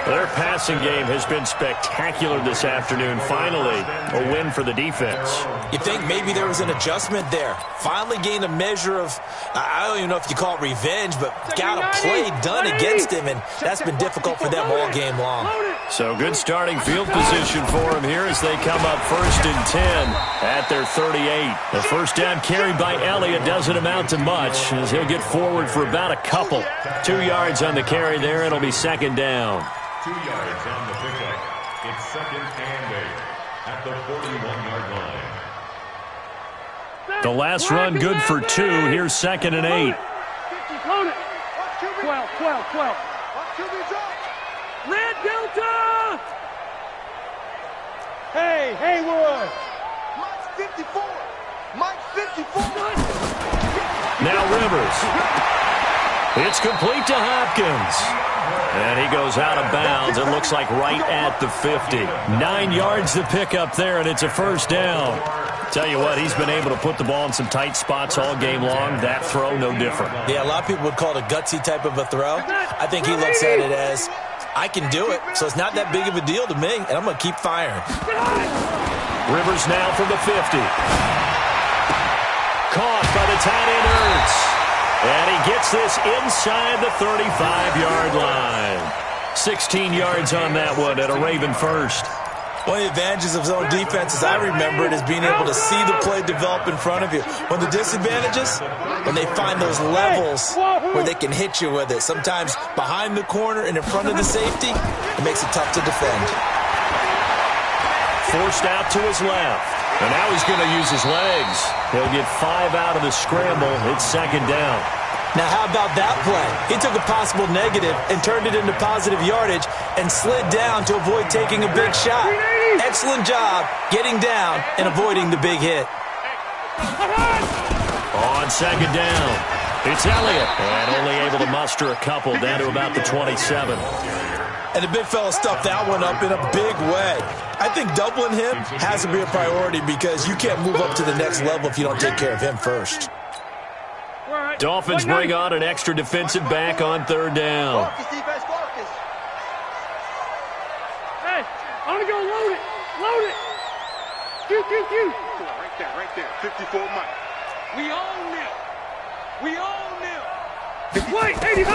Their passing game has been spectacular this afternoon. Finally, a win for the defense. You think maybe there was an adjustment there. Finally gained a measure of, I don't even know if you call it revenge, but got a play done against him, and that's been difficult for them all game long. So good starting field position for him here as they come up 1st and 10 at their 38. The first down carried by Elliott doesn't amount to much as he'll get forward for about a couple. 2 yards on the carry there. It'll be 2nd down. 2 yards on the pickup. It's 2nd and 8 at the 41-yard line. The last run good for 2. Here's 2nd and 8. 12. Red Delta! Hey, Haywood! Mike's 54. Mike's 54. Now Rivers. It's complete to Hopkins. And he goes out of bounds. It looks like right at the 50. 9 yards to pick up there, and it's a 1st down. Tell you what, he's been able to put the ball in some tight spots all game long. That throw, no different. Yeah, a lot of people would call it a gutsy type of a throw. I think he looks at it as, I can do it, so it's not that big of a deal to me, and I'm going to keep firing. Rivers now from the 50. Caught by the tight end Ertz. And he gets this inside the 35-yard line. 16 yards on that one at a Raven first. One of the advantages of zone defense, as I remember it, is being able to see the play develop in front of you. One of the disadvantages, when they find those levels where they can hit you with it. Sometimes behind the corner and in front of the safety, it makes it tough to defend. Forced out to his left. And now he's going to use his legs. He'll get 5 out of the scramble. It's 2nd down. Now, how about that play? He took a possible negative and turned it into positive yardage and slid down to avoid taking a big shot. Excellent job getting down and avoiding the big hit. On 2nd down, it's Elliott. And only able to muster a couple down to about the 27. And the big fella stuffed that one up in a big way. I think doubling him has to be a priority because you can't move up to the next level if you don't take care of him first. Dolphins bring on an extra defensive back on 3rd down. Hey, I'm going to go load it. Load it. Q. Right there. 54 Mike. We own them. We own them. Wait, 89.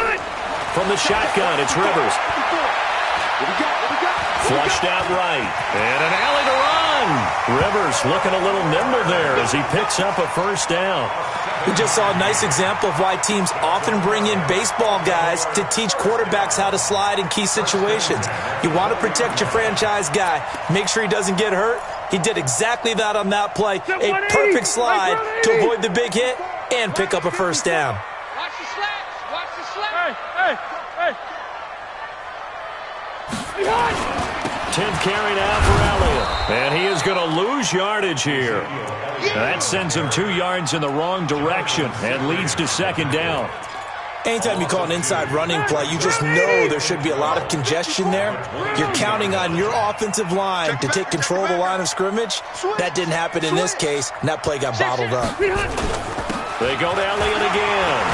From the shotgun, it's Rivers. What we got? Flushed out right. And an alley to run. Rivers looking a little nimble there as he picks up a 1st down. We just saw a nice example of why teams often bring in baseball guys to teach quarterbacks how to slide in key situations. You want to protect your franchise guy. Make sure he doesn't get hurt. He did exactly that on that play. A perfect slide to avoid the big hit and pick up a 1st down. Watch the slats. Watch the slats. Hey. 10th carry now for Elliott. And he is going to lose yardage here. That sends him 2 yards in the wrong direction and leads to 2nd down. Anytime you call an inside running play, you just know there should be a lot of congestion there. You're counting on your offensive line to take control of the line of scrimmage. That didn't happen in this case, and that play got bottled up. They go to Elliott again.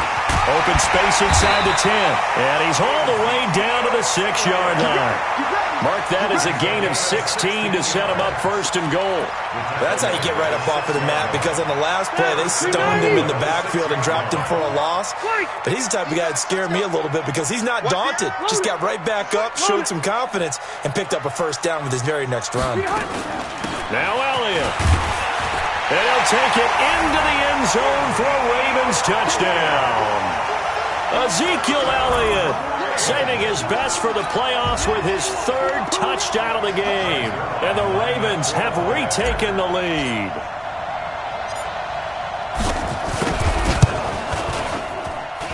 Open space inside the 10. And he's all the way down to the 6-yard line. Mark that as a gain of 16 to set him up 1st and goal. That's how you get right up off of the mat, because on the last play, they stoned him in the backfield and dropped him for a loss. But he's the type of guy that scared me a little bit because he's not daunted. Just got right back up, showed some confidence, and picked up a 1st down with his very next run. Now Elliott. And he'll take it into the end zone for a Ravens touchdown. Ezekiel Elliott saving his best for the playoffs with his 3rd touchdown of the game. And the Ravens have retaken the lead.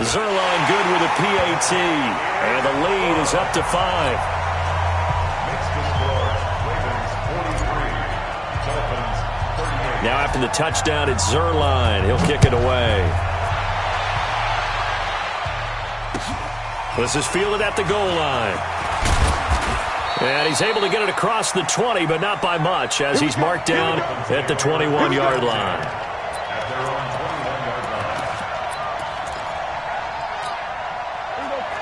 Zerline good with a PAT. And the lead is up to 5. Now after the touchdown, it's Zerline. He'll kick it away. This is fielded at the goal line. And he's able to get it across the 20, but not by much, as he's marked down at the 21-yard line.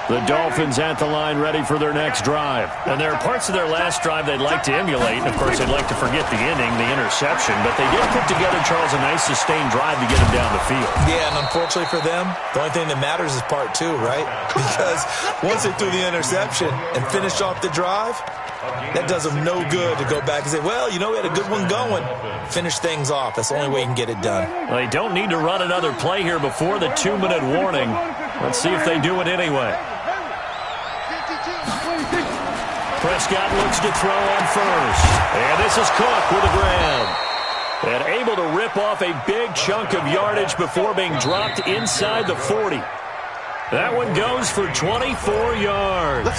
The Dolphins at the line ready for their next drive. And there are parts of their last drive they'd like to emulate. And, of course, they'd like to forget the inning, the interception. But they did put together, Charles, a nice sustained drive to get them down the field. Yeah, and unfortunately for them, the only thing that matters is part two, right? Because once they threw the interception and finished off the drive, that does them no good to go back and say, well, you know, we had a good one going. Finish things off. That's the only way you can get it done. Well, they don't need to run another play here before the 2-minute warning. Let's see if they do it anyway. Prescott looks to throw on first. And this is Cook with a grab. And able to rip off a big chunk of yardage before being dropped inside the 40. That one goes for 24 yards.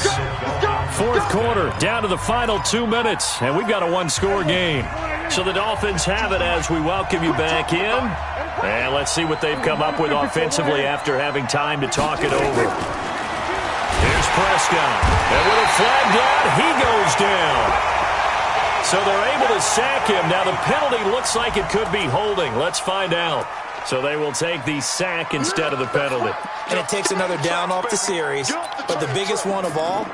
Fourth quarter, down to the final 2 minutes, and we've got a one-score game. So the Dolphins have it as we welcome you back in. And let's see what they've come up with offensively after having time to talk it over. Here's Prescott. And with a flag down, he goes down. So they're able to sack him. Now the penalty looks like it could be holding. Let's find out. So they will take the sack instead of the penalty. And it takes another down off the series. But the biggest one of all,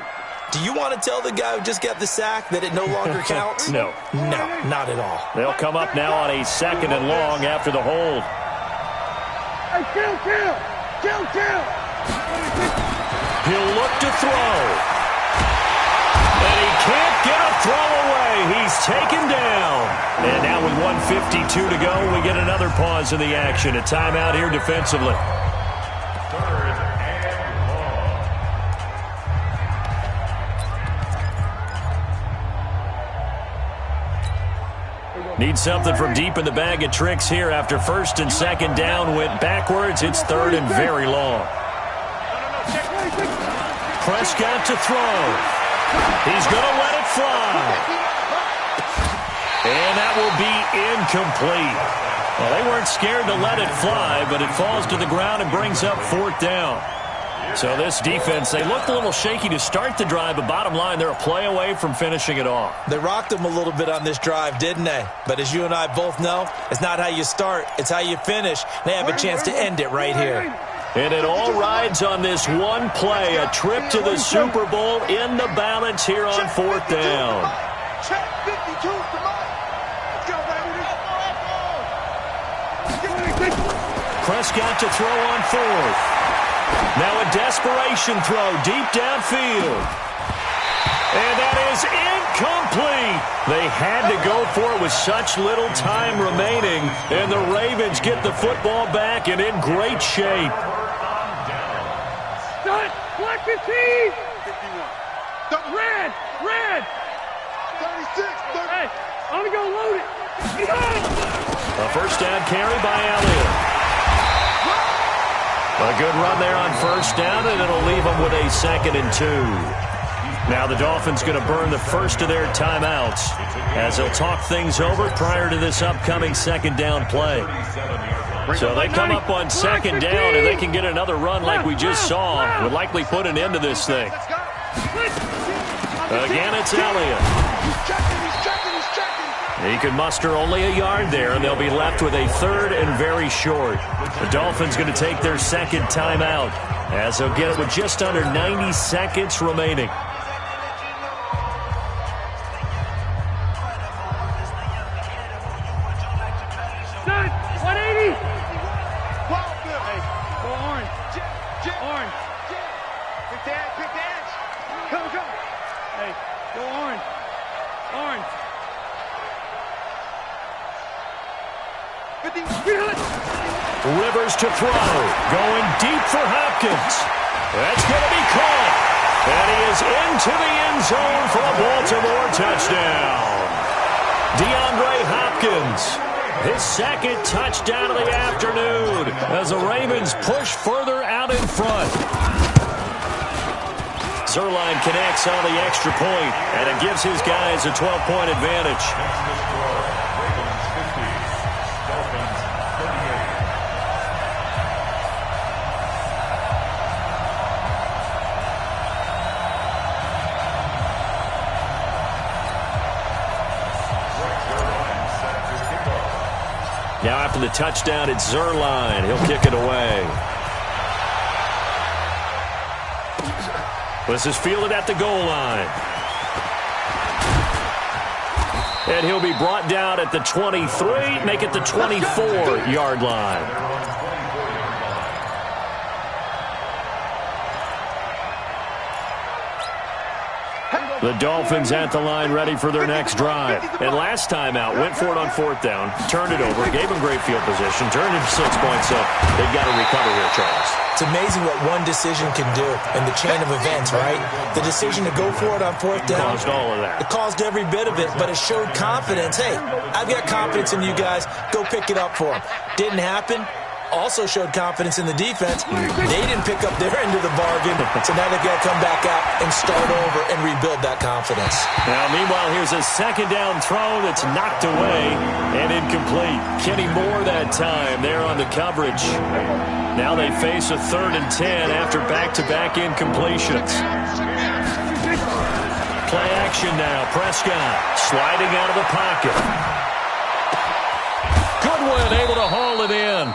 do you want to tell the guy who just got the sack that it no longer counts? No. No, not at all. They'll come up now on a 2nd and long after the hold. Hey, kill. He'll look to throw. And he can't get a throw away. He's taken down. And now with 1:52 to go, we get another pause in the action. A timeout here defensively. Need something from deep in the bag of tricks here after 1st and 2nd down went backwards. It's 3rd and very long. Prescott to throw. He's going to let it fly. And that will be incomplete. Well, they weren't scared to let it fly, but it falls to the ground and brings up 4th down. So this defense, they looked a little shaky to start the drive, but bottom line, they're a play away from finishing it off. They rocked them a little bit on this drive, didn't they? But as you and I both know, it's not how you start, it's how you finish. They have a chance to end it right here. And it all rides on this one play, a trip to the Super Bowl in the balance here on 4th down. Check 52 for Mike. Let's go, baby. Prescott to throw on 4th. Now a desperation throw deep downfield. And that is incomplete. They had to go for it with such little time remaining. And the Ravens get the football back and in great shape. Stunt, black 15. 51. Red. 36. Hey, I'm going to go load it. A first down carry by Elliott. A good run there on 1st down, and it'll leave them with a 2nd and 2. Now the Dolphins going to burn the first of their timeouts as they'll talk things over prior to this upcoming 2nd down play. So they come up on 2nd down, and they can get another run like we just saw. Would likely put an end to this thing. Again, it's Elliott. He can muster only a yard there, and they'll be left with a 3rd and very short. The Dolphins going to take their 2nd timeout as they'll get it with just under 90 seconds remaining. Stunt, 180. Hey, go orange. Orange. Pick that. Go. Hey, go orange. Orange. Rivers to throw. Going deep for Hopkins. That's going to be caught. And he is into the end zone for a Baltimore touchdown. DeAndre Hopkins, his 2nd touchdown of the afternoon as the Ravens push further out in front. Zerline connects on the extra point, and it gives his guys a 12-point advantage. Now after the touchdown, it's Zerline. He'll kick it away. This is fielded at the goal line. And he'll be brought down at the 23, make it the 24-yard line. The Dolphins at the line ready for their next drive. And last time out, went for it on 4th down, turned it over, gave them great field position, turned it 6 points, so they've got to recover here, Charles. It's amazing what one decision can do in the chain of events, right? The decision to go for it on 4th down. Caused all of that. It caused every bit of it, but it showed confidence. Hey, I've got confidence in you guys. Go pick it up for them. Didn't happen. Also showed confidence in the defense. They didn't pick up their end of the bargain, so now they've got to come back out and start over and rebuild that confidence. Now, meanwhile, here's a 2nd down throw that's knocked away and incomplete. Kenny Moore that time there on the coverage. Now they face a 3rd and 10 after back-to-back incompletions. Play action now. Prescott sliding out of the pocket. Goodwin able to haul it in.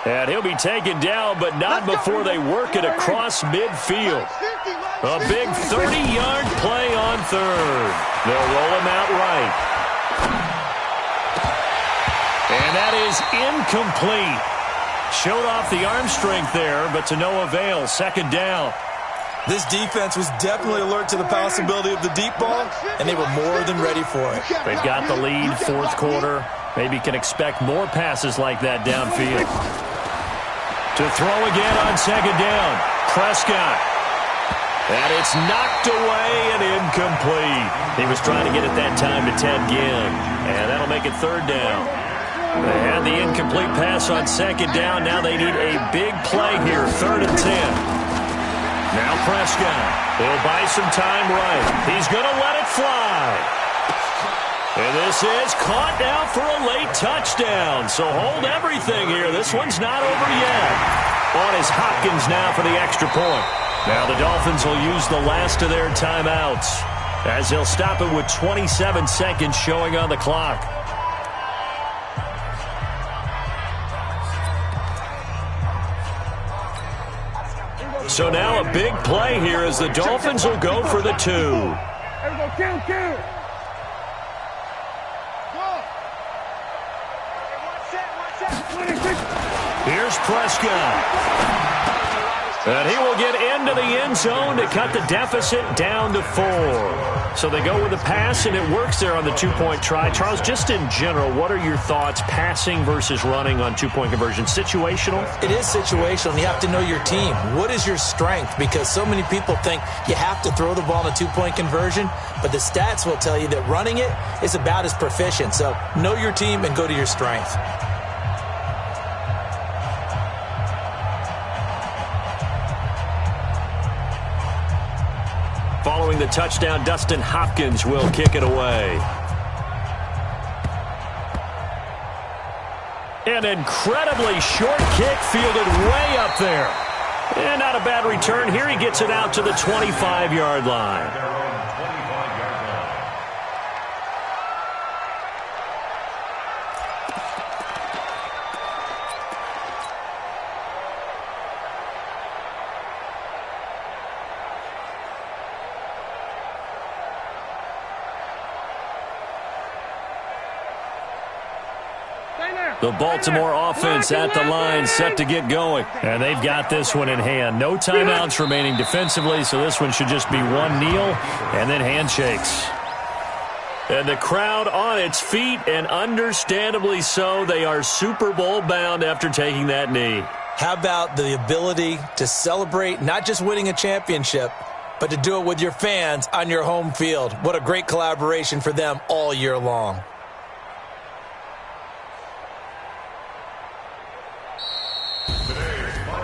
And he'll be taken down, but not before they work it across midfield. A big 30-yard play on 3rd. They'll roll him out right. And that is incomplete. Showed off the arm strength there, but to no avail. 2nd down. This defense was definitely alert to the possibility of the deep ball, and they were more than ready for it. They've got the lead, 4th quarter. Maybe can expect more passes like that downfield. To throw again on 2nd down. Prescott. And it's knocked away and incomplete. He was trying to get it that time to Ted Ginn. And that'll make it 3rd down. They had the incomplete pass on 2nd down. Now they need a big play here. 3rd and 10. Now Prescott. He'll buy some time right. He's going to let it fly. And this is caught now for a late touchdown. So hold everything here. This one's not over yet. On is Hopkins now for the extra point. Now the Dolphins will use the last of their timeouts as they'll stop it with 27 seconds showing on the clock. So now a big play here as the Dolphins will go for the 2. Count. Here's Prescott. And he will get into the end zone to cut the deficit down to 4. So they go with the pass, and it works there on the 2-point try. Charles, just in general, what are your thoughts, passing versus running on 2-point conversion? Situational? It is situational, and you have to know your team. What is your strength? Because so many people think you have to throw the ball in a 2-point conversion, but the stats will tell you that running it is about as proficient. So know your team and go to your strength. Following the touchdown, Dustin Hopkins will kick it away. An incredibly short kick fielded way up there. And not a bad return. Here he gets it out to the 25-yard line. The Baltimore offense at the line, set to get going. And they've got this one in hand. No timeouts remaining defensively, so this one should just be one kneel and then handshakes. And the crowd on its feet, and understandably so. They are Super Bowl bound after taking that knee. How about the ability to celebrate not just winning a championship, but to do it with your fans on your home field? What a great collaboration for them all year long.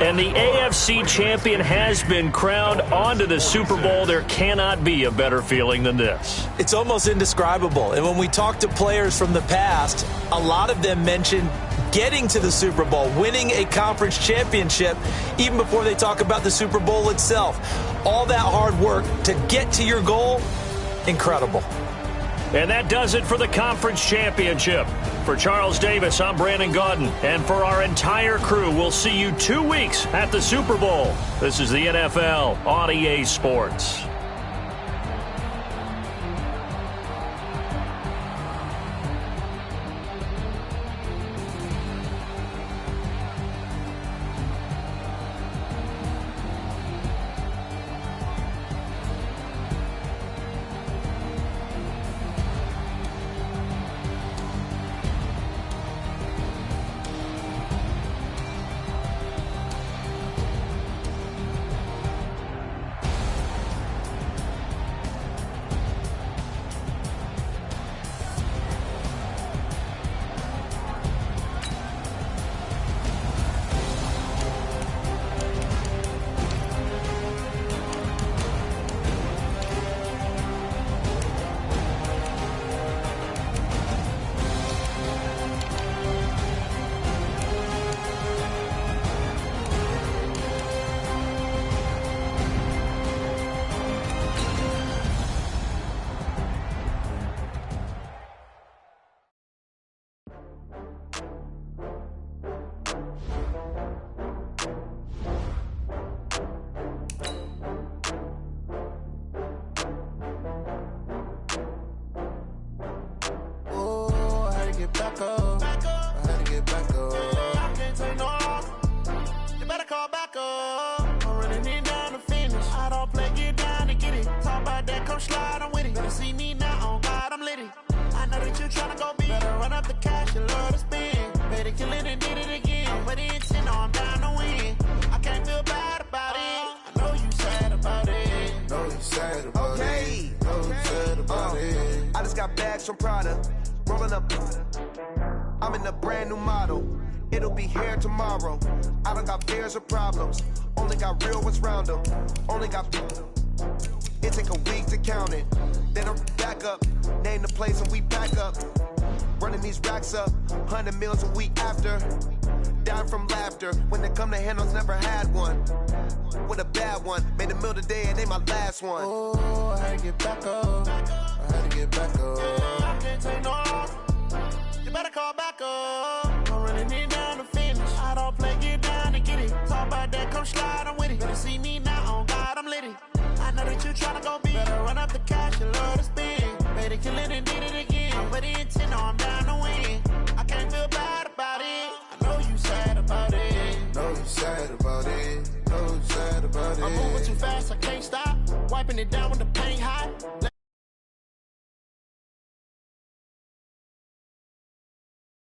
And the AFC champion has been crowned onto the Super Bowl. There cannot be a better feeling than this. It's almost indescribable. And when we talk to players from the past, a lot of them mention getting to the Super Bowl, winning a conference championship, even before they talk about the Super Bowl itself. All that hard work to get to your goal, incredible. And that does it for the conference championship. For Charles Davis, I'm Brandon Gaudin. And for our entire crew, we'll see you 2 weeks at the Super Bowl. This is the NFL on EA Sports. From Prada, rolling up. I'm in a brand new model. It'll be here tomorrow. I don't got fears or problems. Only got real ones round them. Only got. It take a week to count it. Then I'm back up. Name the place and we back up. Running these racks up. 100 meals a week after. Dying from laughter. When it come to handles, never had one. With a bad one. Made a meal today and they my last one. Oh, I had to get back up. I had to get back up. I can't take no loss. You better call back up. I'm running it down to finish. I don't play, get down and get it. Talk about that, come slide, I'm with it. Better see me now, on God, I'm litty. I know that you tryna go big. Better run up the cash, you love to spend. Better kill it and did it again. I'm with the intent, no, I'm down to win. I can't feel bad about it. I know you sad about it. Know you sad about it. Know you sad about it. I'm moving too fast, I can't stop. Wiping it down with the paint hot.